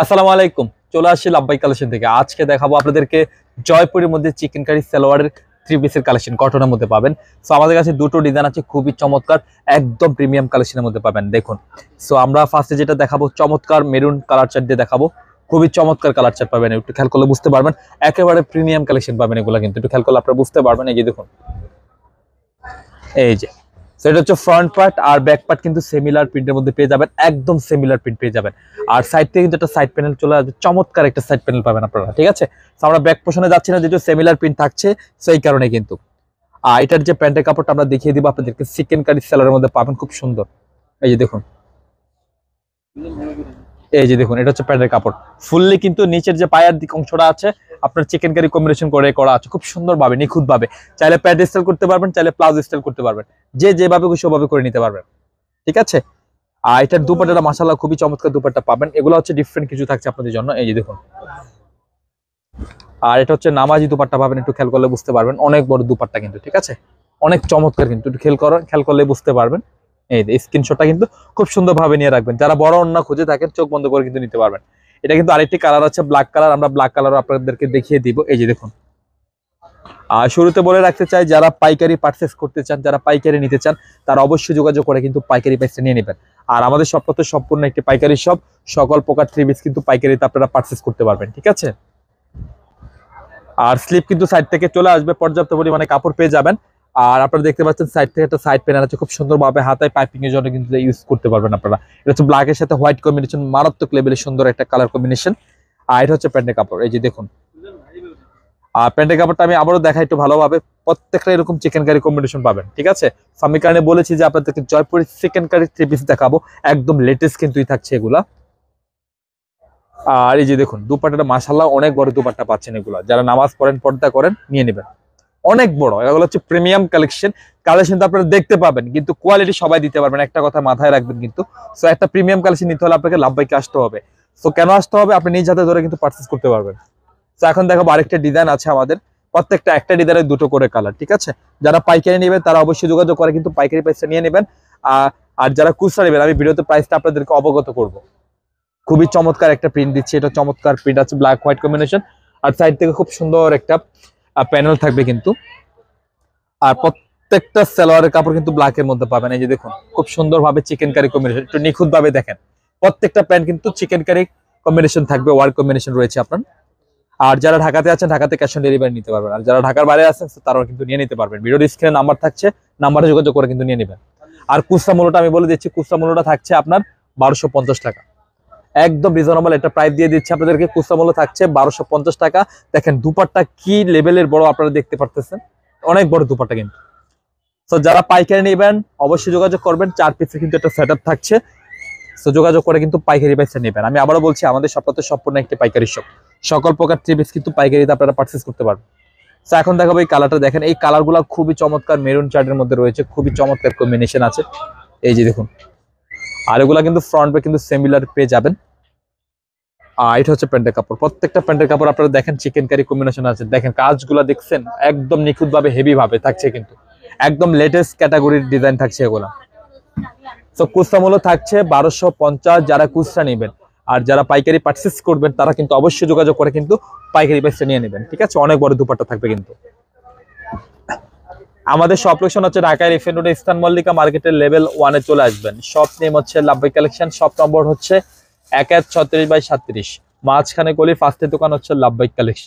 আসসালামু আলাইকুম। চলে আসছি লাভবাই কালেকশন থেকে। আজকে দেখাবো আপনাদেরকে জয়পুরের মধ্যে চিকেন কারি সালোয়ারের থ্রি পিসের কালেকশন কটনের মধ্যে পাবেন। সো আমাদের কাছে দুটো ডিজাইন আছে, খুবই চমৎকার, একদম প্রিমিয়াম কালেকশনের মধ্যে পাবেন। দেখুন, সো আমরা ফার্স্টে যেটা দেখাবো চমৎকার মেরুন কালার চার্ট দিয়ে দেখাবো। খুবই চমৎকার কালার চার্ট পাবেন, একটু খেয়াল করলে বুঝতে পারবেন। একেবারে প্রিমিয়াম কালেকশন পাবেন এগুলো, কিন্তু একটু খেয়াল করলে আপনারা বুঝতে পারবেন। এই যে দেখুন, এই যে সেটা হচ্ছে ফ্রন্ট পার্ট আর ব্যাক পার্ট কিন্তু সিমিলার প্রিন্টের মধ্যে পেয়ে যাবেন, একদম সিমিলার প্রিন্ট পেয়ে যাবেন। আর সাইড থেকে কিন্তু একটা সাইড প্যানেল চলে আসবে, চমৎকার একটা সাইড প্যানেল পাবেন আপনারা। ঠিক আছে, তো আমরা ব্যাক পোর্শনে যাচ্ছি না, যেহেতু সিমিলার প্রিন্ট থাকছে সেই কারণে কিন্তু। আর এটার যে প্যান্টের কাপড়টা আমরা দেখিয়ে দিব আপনাদেরকে, চিকেন কারি সেলারের মধ্যে পাবেন, খুব সুন্দর। এই যে দেখুন, এই যে দেখুন, এটা হচ্ছে প্যান্টের কাপড়। ফুললি কিন্তু নিচের যে পায়ের দিক অংশটা আছে আপনার চিকেন কারি কম্বিনেশন করে করা আছে, খুব সুন্দরভাবে নিখুঁত ভাবে। চাইলে প্যান্ট স্টাইল করতে পারবেন, চাইলে প্লাজো স্টাইল করতে পারবেন, যে যেভাবে খুশি ওভাবে করে নিতে পারবেন। ঠিক আছে, আর এটার দুপাট্টাটা মাশাআল্লাহ খুবই চমৎকার দুপাট্টা পাবেন। এগুলো হচ্ছে ডিফারেন্ট কিছু থাকছে আপনাদের জন্য। এই যে দেখুন, আর এটা হচ্ছে নামাজি দুপাট্টা পাবেন, একটু খেয়াল করলে বুঝতে পারবেন। অনেক বড় দুপাট্টা কিন্তু, ঠিক আছে, অনেক চমৎকার কিন্তু, একটু খেয়াল করলে বুঝতে পারবেন। এই যে স্ক্রিনশটটা কিন্তু খুব সুন্দরভাবে নিয়ে রাখবেন। যারা বড় ওন্না খুঁজে থাকেন চোখ বন্ধ করে কিন্তু নিতে পারবেন। এটা কিন্তু আরেকটি কালার আছে, ব্ল্যাক কালার। আমরা ব্ল্যাক কালার আপনাদেরকে দেখিয়ে দিব। এই যে দেখুন, আর শুরুতে বলে রাখতে চাই, যারা পাইকারি পারচেস করতে চান, যারা পাইকারি নিতে চান, তারা অবশ্যই যোগাযোগ করে কিন্তু পাইকারি প্রাইসে নিয়ে নেবেন। আর আমাদের শপটা তো সম্পূর্ণ একটি পাইকারি শপ, সকল প্রকার থ্রি পিস কিন্তু পাইকারিতে আপনারা পারচেস করতে পারবেন। ঠিক আছে, আর স্লিপ কিন্তু সাইড থেকে চলে আসবে, পর্যাপ্ত পরিমাণে কাপড় পেয়ে যাবেন। আর আপনারা দেখতে পাচ্ছেন সাইড থেকে একটা সাইড প্যানেল আছে, খুব সুন্দরভাবে হাতায় পাইপিং এর জন্য কিন্তু ইউজ করতে পারবেন আপনারা। এটা হচ্ছে ব্ল্যাক এর সাথে হোয়াইট কম্বিনেশন, মারাত্মক লেভেলের সুন্দর একটা কালার কম্বিনেশন। আর এটা হচ্ছে প্যান্টের কাপড়। এই যে দেখুন, আর প্যান্টের কাপড়টা আমি আবারও দেখাই একটু ভালোভাবে। প্রত্যেকটা এরকম চিকেন কারি কম্বিনেশন পাবেন। ঠিক আছে, আমি কারণে বলেছি যে আপনাদেরকে Jaipuri chicken curry three piece দেখাবো, একদম লেটেস্ট কিন্তুই থাকছে এগুলা। আর এই যে দেখুন, দুপাট্টাটা মাশাআল্লাহ অনেক বড় দুপাট্টা পাচ্ছেন। এগুলা যারা নামাজ পড়েন, পর্দা করেন, নিয়ে নেবেন। অনেক বড়, এগুলো হচ্ছে প্রিমিয়াম কালেকশন। কালেকশন তো আপনারা দেখতে পাবেন, কিন্তু কোয়ালিটি সবাই দিতে পারবেন, একটা কথা মাথায় রাখবেন কিন্তু। সো একটা প্রিমিয়াম কালেকশন নিতে হলে আপনাকে লাভবাইকে আসতে হবে। সো কেন আসতে হবে, আপনি নিজ হাতে ধরে কিন্তু পারচেস করতে পারবেন। তো এখন দেখাবো আরেকটা ডিজাইন আছে আমাদের, প্রত্যেকটা একটা ডিজাইনের দুটো করে কালার। ঠিক আছে, যারা পাইকারি নেবেন তারা অবশ্যই যোগাযোগ করে কিন্তু পাইকারি প্রাইসটা নিয়ে নেবেন। আর যারা খুচরা নেবেন, আমি ভিডিওতে প্রাইসটা আপনাদেরকে অবগত করব। খুবই চমৎকার একটা প্রিন্ট দিচ্ছে, এটা চমৎকার প্রিন্ট আছে, ব্ল্যাক হোয়াইট কম্বিনেশন। আর সাইড থেকে খুব সুন্দর একটা প্যানেল থাকবে কিন্তু। আর প্রত্যেকটা সালোয়ারের কাপড় কিন্তু ব্ল্যাকের মধ্যে পাবেন। এই যে দেখুন, খুব সুন্দরভাবে চিকেন কারি কম্বিনেশন, একটু নিখুঁত ভাবে দেখেন। প্রত্যেকটা প্যান্ট কিন্তু চিকেন কারি কম্বিনেশন থাকবে, ওয়ার্ক কম্বিনেশন রয়েছে আপনার। আর যারা ঢাকাতে আছেন, ঢাকাতে ক্যাশ অন ডেলিভারি নিতে পারবেন। আর যারা ঢাকার বাইরে আছেন তারাও কিন্তু নিয়ে নিতে পারবেন। ভিডিওর স্ক্রিনে নাম্বার থাকছে, নাম্বারে যোগাযোগ করে কিন্তু নিয়ে নেবেন। আর খুচরা মূল্যটা আমি বলে দিচ্ছি, খুচরা মূল্যটা থাকছে আপনার 1250 টাকা। একদম রিজনেবল একটা প্রাইস দিয়ে দিচ্ছে আপনাদেরকে। খুচরা মূল্য থাকছে 1250 টাকা। দেখেন দুপাট্টা কি লেভেলের বড়, আপনারা দেখতে পারতেছেন, অনেক বড় দুপাট্টা কিন্তু। তো যারা পাইকারি নেবেন অবশ্যই যোগাযোগ করবেন। 4 পিসের কিন্তু একটা সেটআপ থাকছে। তো যোগাযোগ করে কিন্তু পাইকারি প্রাইসে নেবেন। আমি আবারও বলছি, আমাদের সপ্তাহে সম্পূর্ণ একটি পাইকারি শপ, সকল প্রকার থ্রি পিস কিন্তু পাইকারিতে আপনারা পারচেস করতে পারবেন। তো এখন দেখাবো এই কালারটা। দেখেন, এই কালারগুলো খুবই চমৎকার, মেরুন চার্টের মধ্যে রয়েছে, খুবই চমৎকার কম্বিনেশন আছে। এই যে দেখুন, আর এগুলা কিন্তু ফ্রন্ট পে কিন্তু সিমিলার পেয়ে যাবেন। আর এটা হচ্ছে প্যান্টের কাপড়। প্রত্যেকটা প্যান্টের কাপড় আপনারা দেখেন চিকেন কারি কম্বিনেশন আছে। দেখেন কাজগুলো দেখছেন, একদম নিখুঁত ভাবে, হেভি ভাবে থাকছে কিন্তু, একদম লেটেস্ট ক্যাটাগরির ডিজাইন থাকছে এগুলা। তো খুচরা মূল্য থাকছে 1250 যারা খুচরা নেবেন। আর যারা পাইকারি পারচেস করবেন তারা কিন্তু অবশ্যই যোগাযোগ করে কিন্তু পাইকারি প্রাইসে নিয়ে নেবেন। ঠিক আছে, অনেক বড় দুপাট্টা থাকবে কিন্তু। আমাদের শপ লোকেশন হচ্ছে ঢাকার এফএন রোড, ইস্টার্ন মল্লিকা মার্কেটের লেভেল 1 এ চলে আসবেন। শপ নেম হচ্ছে লাভবাই কালেকশন, শপ নম্বর হচ্ছে 1136/37, মাঝখানে গলির ফার্স্টের দোকান হচ্ছে লাভবাই কালেকশন।